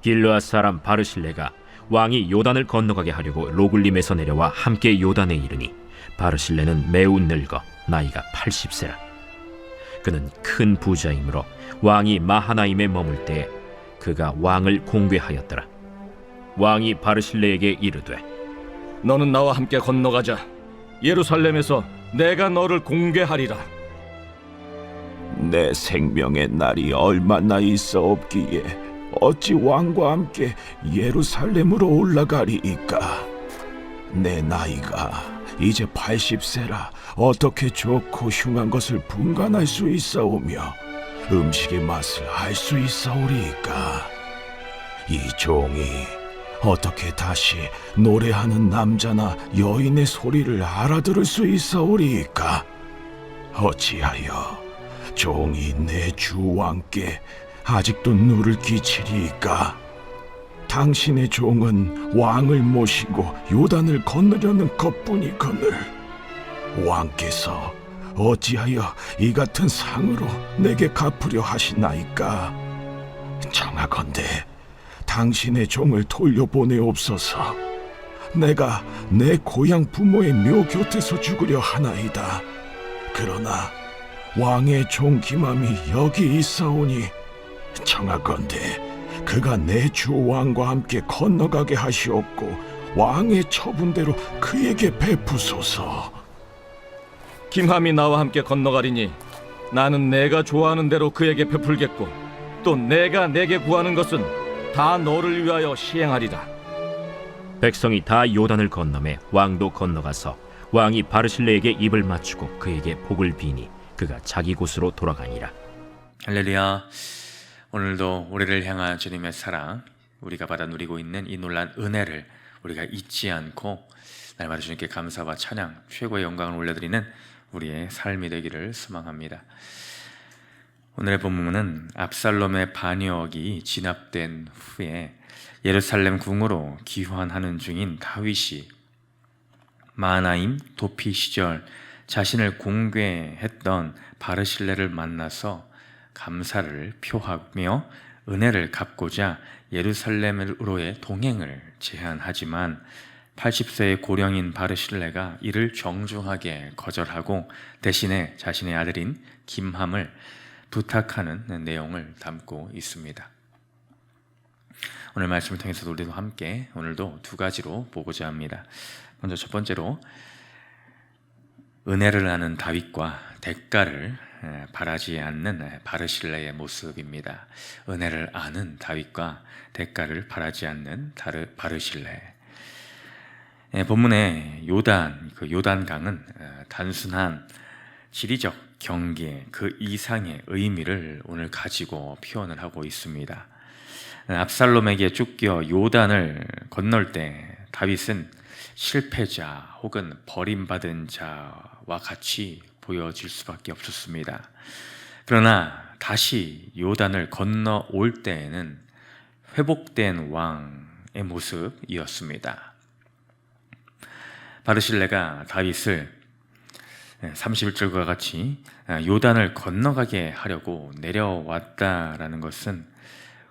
길르앗 사람 바르실레가 왕이 요단을 건너가게 하려고 로글림에서 내려와 함께 요단에 이르니 바르실레는 매우 늙어 나이가 80세라. 그는 큰 부자이므로 왕이 마하나임에 머물 때에 그가 왕을 공궤하였더라. 왕이 바르실레에게 이르되 너는 나와 함께 건너가자. 예루살렘에서 내가 너를 공개하리라. 내 생명의 날이 얼마나 있어 없기에 어찌 왕과 함께 예루살렘으로 올라가리이까. 내 나이가 이제 80세라 어떻게 좋고 흉한 것을 분간할 수 있사오며 음식의 맛을 알 수 있사오리이까. 이 종이 어떻게 다시 노래하는 남자나 여인의 소리를 알아들을 수 있사오리이까. 어찌하여 종이 내 주 왕께 아직도 누를 끼치리이까. 당신의 종은 왕을 모시고 요단을 건너려는 것뿐이거늘 왕께서 어찌하여 이 같은 상으로 내게 갚으려 하시나이까. 청하건대 당신의 종을 돌려보내옵소서. 내가 내 고향 부모의 묘 곁에서 죽으려 하나이다. 그러나 왕의 종 기맘이 여기 있사오니 청하건대 그가 내 주 왕과 함께 건너가게 하시옵고 왕의 처분대로 그에게 베푸소서. 김함이 나와 함께 건너가리니 나는 내가 좋아하는 대로 그에게 베풀겠고 또 내가 내게 구하는 것은 다 너를 위하여 시행하리라. 백성이 다 요단을 건너매 왕도 건너가서 왕이 바르실레에게 입을 맞추고 그에게 복을 비니 그가 자기 곳으로 돌아가니라. 할렐루야. 오늘도 우리를 향한 주님의 사랑, 우리가 받아 누리고 있는 이 놀란 은혜를 우리가 잊지 않고 날마다 주님께 감사와 찬양, 최고의 영광을 올려드리는 우리의 삶이 되기를 소망합니다. 오늘의 본문은 압살롬의 반역이 진압된 후에 예루살렘 궁으로 귀환하는 중인 다윗이 마하나임 도피 시절 자신을 공궤했던 바르실레를 만나서 감사를 표하며 은혜를 갚고자 예루살렘으로의 동행을 제안하지만 80세의 고령인 바르실레가 이를 정중하게 거절하고 대신에 자신의 아들인 김함을 부탁하는 내용을 담고 있습니다. 오늘 말씀을 통해서 우리도 함께 오늘도 두 가지로 보고자 합니다. 먼저 첫 번째로 은혜를 아는 다윗과 대가를 바라지 않는 바르실레의 모습입니다. 은혜를 아는 다윗과 대가를 바라지 않는 바르실레. 본문의 요단, 그 요단강은 단순한 지리적 경계 그 이상의 의미를 오늘 가지고 표현을 하고 있습니다. 압살롬에게 쫓겨 요단을 건널 때 다윗은 실패자 혹은 버림받은 자와 같이 보여질 수밖에 없었습니다. 그러나 다시 요단을 건너올 때에는 회복된 왕의 모습이었습니다. 바르실레가 다윗을 31절과 같이 요단을 건너가게 하려고 내려왔다라는 것은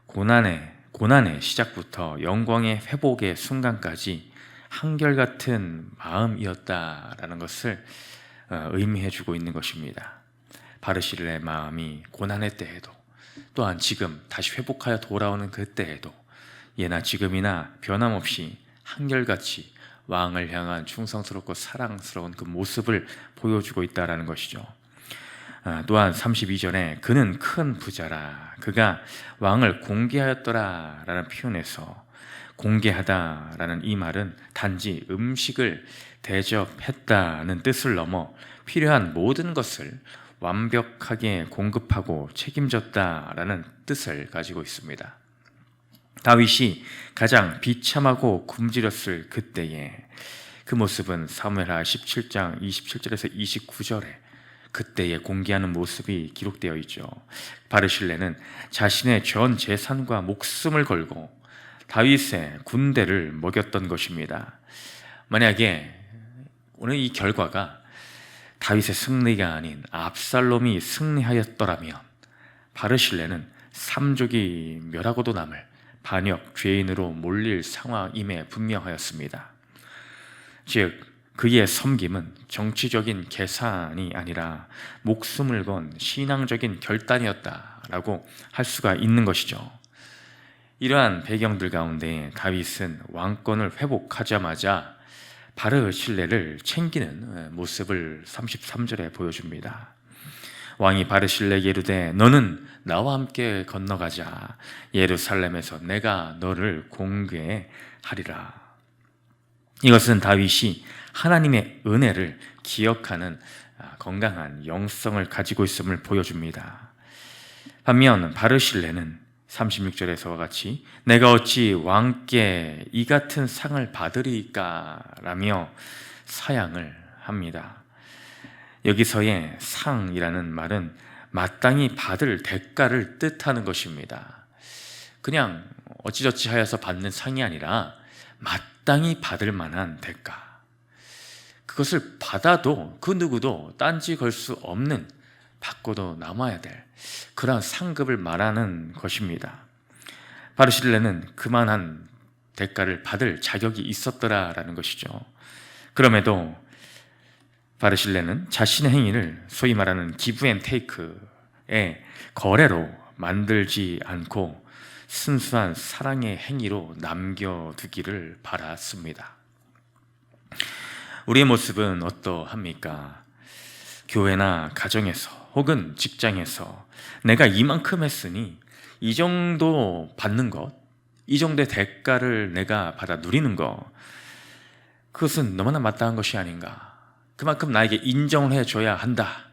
고난의 시작부터 영광의 회복의 순간까지 한결같은 마음이었다라는 것을 의미해 주고 있는 것입니다. 바르실레의 마음이 고난의 때에도 또한 지금 다시 회복하여 돌아오는 그때에도 예나 지금이나 변함없이 한결같이 왕을 향한 충성스럽고 사랑스러운 그 모습을 보여주고 있다는 것이죠. 또한 32절에 그는 큰 부자라 그가 왕을 공개하였더라 라는 표현에서 공개하다라는 이 말은 단지 음식을 대접했다는 뜻을 넘어 필요한 모든 것을 완벽하게 공급하고 책임졌다라는 뜻을 가지고 있습니다. 다윗이 가장 비참하고 굶주렸을 그때에 그 모습은 사무엘하 17장 27절에서 29절에 그때에 공개하는 모습이 기록되어 있죠. 바르실레는 자신의 전 재산과 목숨을 걸고 다윗의 군대를 먹였던 것입니다. 만약에 오늘 이 결과가 다윗의 승리가 아닌 압살롬이 승리하였더라면 바르실레는 삼족이 멸하고도 남을 반역, 죄인으로 몰릴 상황임에 분명하였습니다. 즉 그의 섬김은 정치적인 계산이 아니라 목숨을 건 신앙적인 결단이었다라고 할 수가 있는 것이죠. 이러한 배경들 가운데 다윗은 왕권을 회복하자마자 바르실레를 챙기는 모습을 33절에 보여줍니다. 왕이 바르실레에게 이르되 너는 나와 함께 건너가자. 예루살렘에서 내가 너를 공개하리라. 이것은 다윗이 하나님의 은혜를 기억하는 건강한 영성을 가지고 있음을 보여줍니다. 반면 바르실레는 36절에서와 같이 내가 어찌 왕께 이 같은 상을 받으리까 라며 사양을 합니다. 여기서의 상이라는 말은 마땅히 받을 대가를 뜻하는 것입니다. 그냥 어찌저찌 하여서 받는 상이 아니라 마땅히 받을 만한 대가, 그것을 받아도 그 누구도 딴지 걸 수 없는, 받고도 남아야 될 그러한 상급을 말하는 것입니다. 바르실레는 그만한 대가를 받을 자격이 있었더라라는 것이죠. 그럼에도 바르실레는 자신의 행위를 소위 말하는 기브 앤 테이크의 거래로 만들지 않고 순수한 사랑의 행위로 남겨두기를 바랐습니다. 우리의 모습은 어떠합니까? 교회나 가정에서 혹은 직장에서 내가 이만큼 했으니 이 정도 받는 것, 이 정도의 대가를 내가 받아 누리는 것, 그것은 너무나 마땅한 것이 아닌가. 그만큼 나에게 인정을 해줘야 한다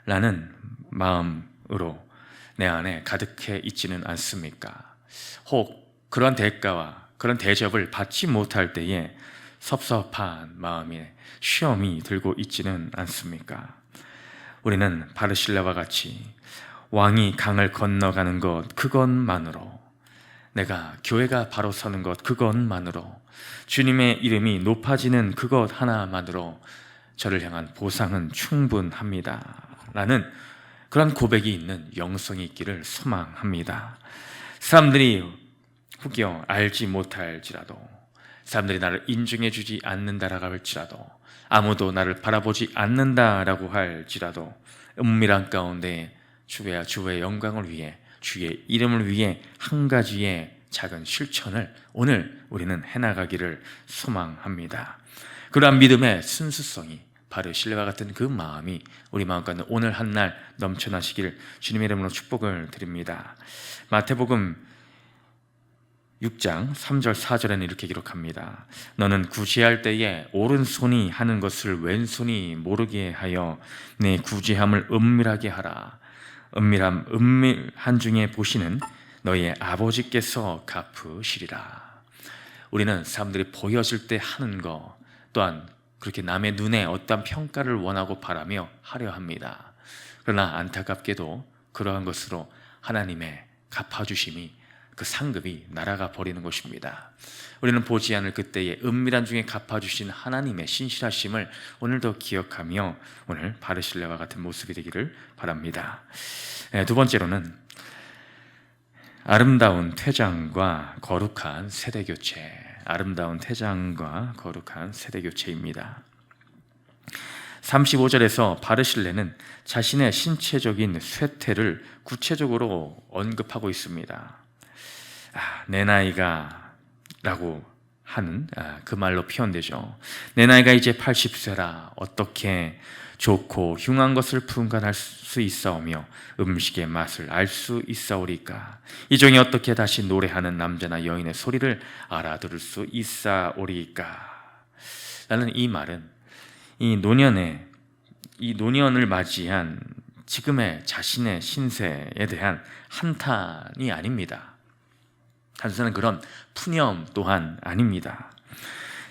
라는 마음으로 내 안에 가득해 있지는 않습니까? 혹 그런 대가와 그런 대접을 받지 못할 때에 섭섭한 마음에 시험이 들고 있지는 않습니까? 우리는 바르실레와 같이 왕이 강을 건너가는 것 그것만으로, 내가 교회가 바로 서는 것 그것만으로, 주님의 이름이 높아지는 그것 하나만으로 저를 향한 보상은 충분합니다 라는 그런 고백이 있는 영성이 있기를 소망합니다. 사람들이 혹여 알지 못할지라도, 사람들이 나를 인정해 주지 않는다라고 할지라도, 아무도 나를 바라보지 않는다라고 할지라도 은밀한 가운데 주의 영광을 위해, 주의 이름을 위해 한 가지의 작은 실천을 오늘 우리는 해나가기를 소망합니다. 그러한 믿음의 순수성이, 바르실레와 같은 그 마음이 우리 마음 가운데 오늘 한 날 넘쳐나시기를 주님의 이름으로 축복을 드립니다. 마태복음 6장 3절 4절에는 이렇게 기록합니다. 너는 구제할 때에 오른손이 하는 것을 왼손이 모르게 하여 내 구제함을 은밀하게 하라. 은밀한 중에 보시는 너의 아버지께서 갚으시리라. 우리는 사람들이 보여질 때 하는 것 또한 그렇게 남의 눈에 어떤 평가를 원하고 바라며 하려 합니다. 그러나 안타깝게도 그러한 것으로 하나님의 갚아주심이, 그 상급이 날아가 버리는 것입니다. 우리는 보지 않을 그때에 은밀한 중에 갚아주신 하나님의 신실하심을 오늘도 기억하며 오늘 바르실레와 같은 모습이 되기를 바랍니다. 두 번째로는 아름다운 퇴장과 거룩한 세대교체, 아름다운 퇴장과 거룩한 세대교체입니다. 35절에서 바르실레는 자신의 신체적인 쇠퇴를 구체적으로 언급하고 있습니다. 내 나이가 라고 하는 그 말로 표현되죠. 내 나이가 이제 80세라 어떻게 좋고 흉한 것을 분간할 수 있사오며 음식의 맛을 알 수 있사오리까? 이 중에 어떻게 다시 노래하는 남자나 여인의 소리를 알아들을 수 있사오리까? 라는 이 말은 이 노년을 맞이한 지금의 자신의 신세에 대한 한탄이 아닙니다. 단순한 그런 푸념 또한 아닙니다.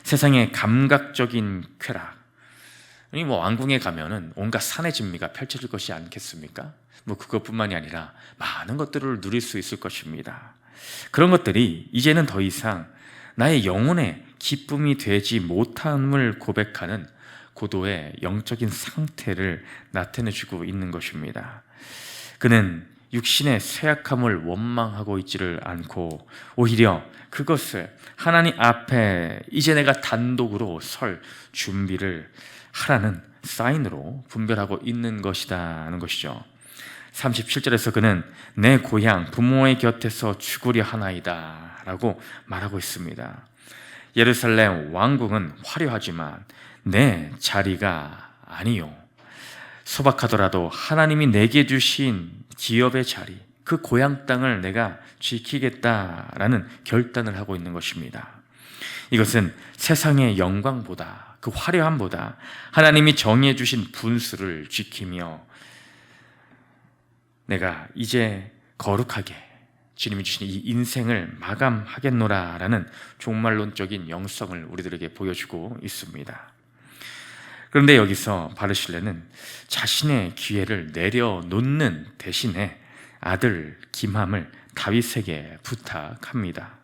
세상의 감각적인 쾌락, 왕궁에 가면은 온갖 산의 진미가 펼쳐질 것이 않겠습니까? 그것뿐만이 아니라 많은 것들을 누릴 수 있을 것입니다. 그런 것들이 이제는 더 이상 나의 영혼의 기쁨이 되지 못함을 고백하는 고도의 영적인 상태를 나타내주고 있는 것입니다. 그는 육신의 쇠약함을 원망하고 있지를 않고 오히려 그것을 하나님 앞에 이제 내가 단독으로 설 준비를 하라는 사인으로 분별하고 있는 것이다는 것이죠. 37절에서 그는 내 고향 부모의 곁에서 죽으려 하나이다 라고 말하고 있습니다. 예루살렘 왕궁은 화려하지만 내 자리가 아니요, 소박하더라도 하나님이 내게 주신 기업의 자리, 그 고향 땅을 내가 지키겠다라는 결단을 하고 있는 것입니다. 이것은 세상의 영광보다, 그 화려함보다 하나님이 정해 주신 분수를 지키며 내가 이제 거룩하게 주님이 주신 이 인생을 마감하겠노라라는 종말론적인 영성을 우리들에게 보여주고 있습니다. 그런데 여기서 바르실레는 자신의 기회를 내려놓는 대신에 아들 김함을 다윗에게 부탁합니다.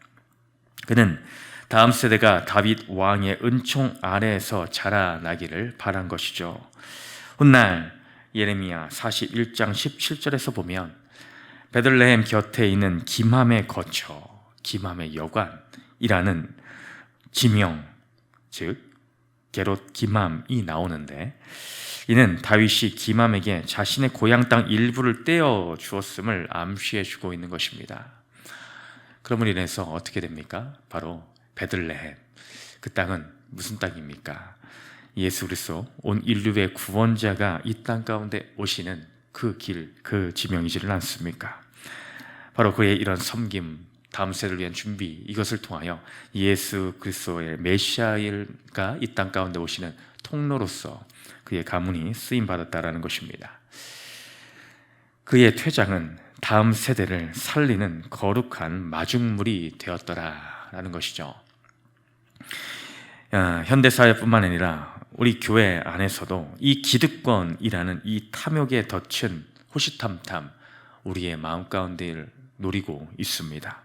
그는 다음 세대가 다윗 왕의 은총 아래에서 자라나기를 바란 것이죠. 훗날 예레미야 41장 17절에서 보면 베들레헴 곁에 있는 김함의 거처, 김함의 여관이라는 지명, 즉 게롯 김함이 나오는데, 이는 다윗이 김함에게 자신의 고향 땅 일부를 떼어 주었음을 암시해 주고 있는 것입니다. 그러므로 인해서 어떻게 됩니까? 바로 베들레헴, 그 땅은 무슨 땅입니까? 예수 그리스도 온 인류의 구원자가 이 땅 가운데 오시는 그 길, 그 지명이지를 않습니까? 바로 그의 이런 섬김, 다음 세대를 위한 준비, 이것을 통하여 예수 그리스도의 메시아가 이 땅 가운데 오시는 통로로서 그의 가문이 쓰임받았다라는 것입니다. 그의 퇴장은 다음 세대를 살리는 거룩한 마중물이 되었더라라는 것이죠. 현대사회뿐만 아니라 우리 교회 안에서도 이 기득권이라는 이 탐욕에 덫은 호시탐탐 우리의 마음 가운데 노리고 있습니다.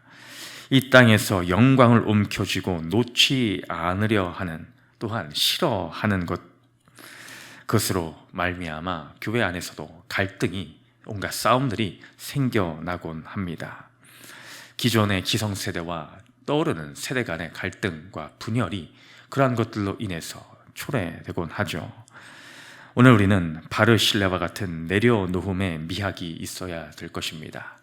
이 땅에서 영광을 움켜쥐고 놓지 않으려 하는, 또한 싫어하는 그것으로 말미암아 교회 안에서도 갈등이, 온갖 싸움들이 생겨나곤 합니다. 기존의 기성세대와 떠오르는 세대 간의 갈등과 분열이 그러한 것들로 인해서 초래되곤 하죠. 오늘 우리는 바르실레와 같은 내려놓음의 미학이 있어야 될 것입니다.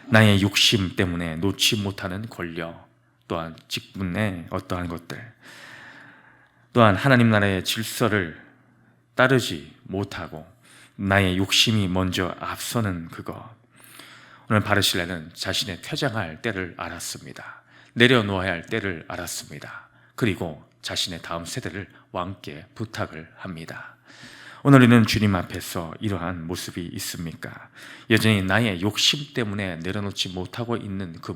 나의 욕심 때문에 놓지 못하는 권력, 또한 직분의 어떠한 것들, 또한 하나님 나라의 질서를 따르지 못하고 나의 욕심이 먼저 앞서는 그것. 오늘 바르실레는 자신의 퇴장할 때를 알았습니다. 내려놓아야 할 때를 알았습니다. 그리고 자신의 다음 세대를 왕께 부탁을 합니다. 오늘 우리는 주님 앞에서 이러한 모습이 있습니까? 여전히 나의 욕심 때문에 내려놓지 못하고 있는 그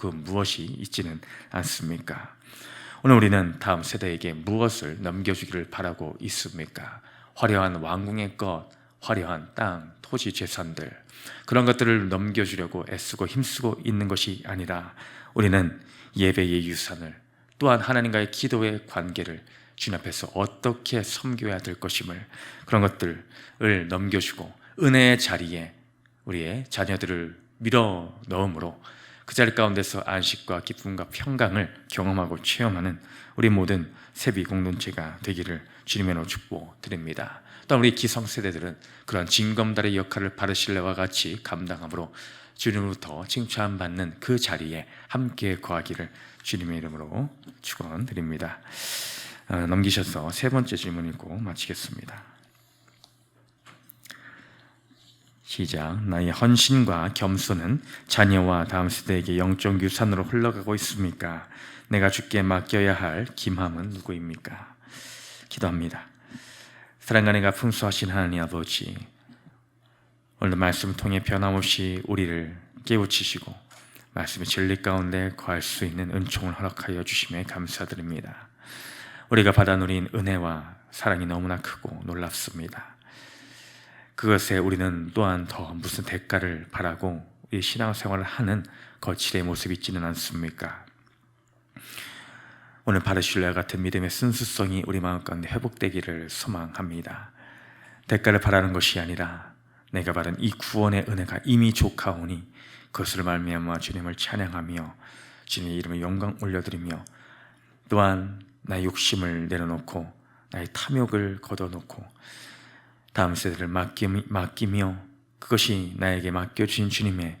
무엇이 있지는 않습니까? 오늘 우리는 다음 세대에게 무엇을 넘겨주기를 바라고 있습니까? 화려한 왕궁의 것, 화려한 땅, 토지, 재산들, 그런 것들을 넘겨주려고 애쓰고 힘쓰고 있는 것이 아니라 우리는 예배의 유산을, 또한 하나님과의 기도의 관계를 주님 앞에서 어떻게 섬겨야 될 것임을, 그런 것들을 넘겨주고 은혜의 자리에 우리의 자녀들을 밀어 넣음으로 그 자리 가운데서 안식과 기쁨과 평강을 경험하고 체험하는 우리 모든 세비 공동체가 되기를 주님으로 축복드립니다. 또한 우리 기성세대들은 그런 징검다리의 역할을 바르실레와 같이 감당함으로 주님으로부터 칭찬받는 그 자리에 함께 거하기를 주님의 이름으로 축원드립니다. 넘기셔서 세 번째 질문 읽고 마치겠습니다. 시작. 나의 헌신과 겸손은 자녀와 다음 세대에게 영적 유산으로 흘러가고 있습니까? 내가 주께 맡겨야 할 김함은 누구입니까? 기도합니다. 사랑과 은혜가 풍성하신 하나님 아버지, 오늘 말씀을 통해 변함없이 우리를 깨우치시고 말씀의 진리 가운데 거할 수 있는 은총을 허락하여 주심에 감사드립니다. 우리가 받아 누린 은혜와 사랑이 너무나 크고 놀랍습니다. 그것에 우리는 또한 더 무슨 대가를 바라고 이 신앙생활을 하는 거칠의 모습이 있지는 않습니까? 오늘 바르실레와 같은 믿음의 순수성이 우리 마음 가운데 회복되기를 소망합니다. 대가를 바라는 것이 아니라 내가 받은 이 구원의 은혜가 이미 족하오니 그것을 말미암아 주님을 찬양하며 주님의 이름에 영광 올려드리며 또한 나의 욕심을 내려놓고 나의 탐욕을 걷어놓고 다음 세대를 맡기며 그것이 나에게 맡겨주신 주님의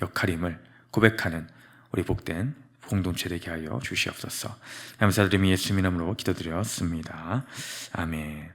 역할임을 고백하는 우리 복된 공동체 되게 하여 주시옵소서. 감사드리며 예수님 이름으로 기도드렸습니다. 아멘.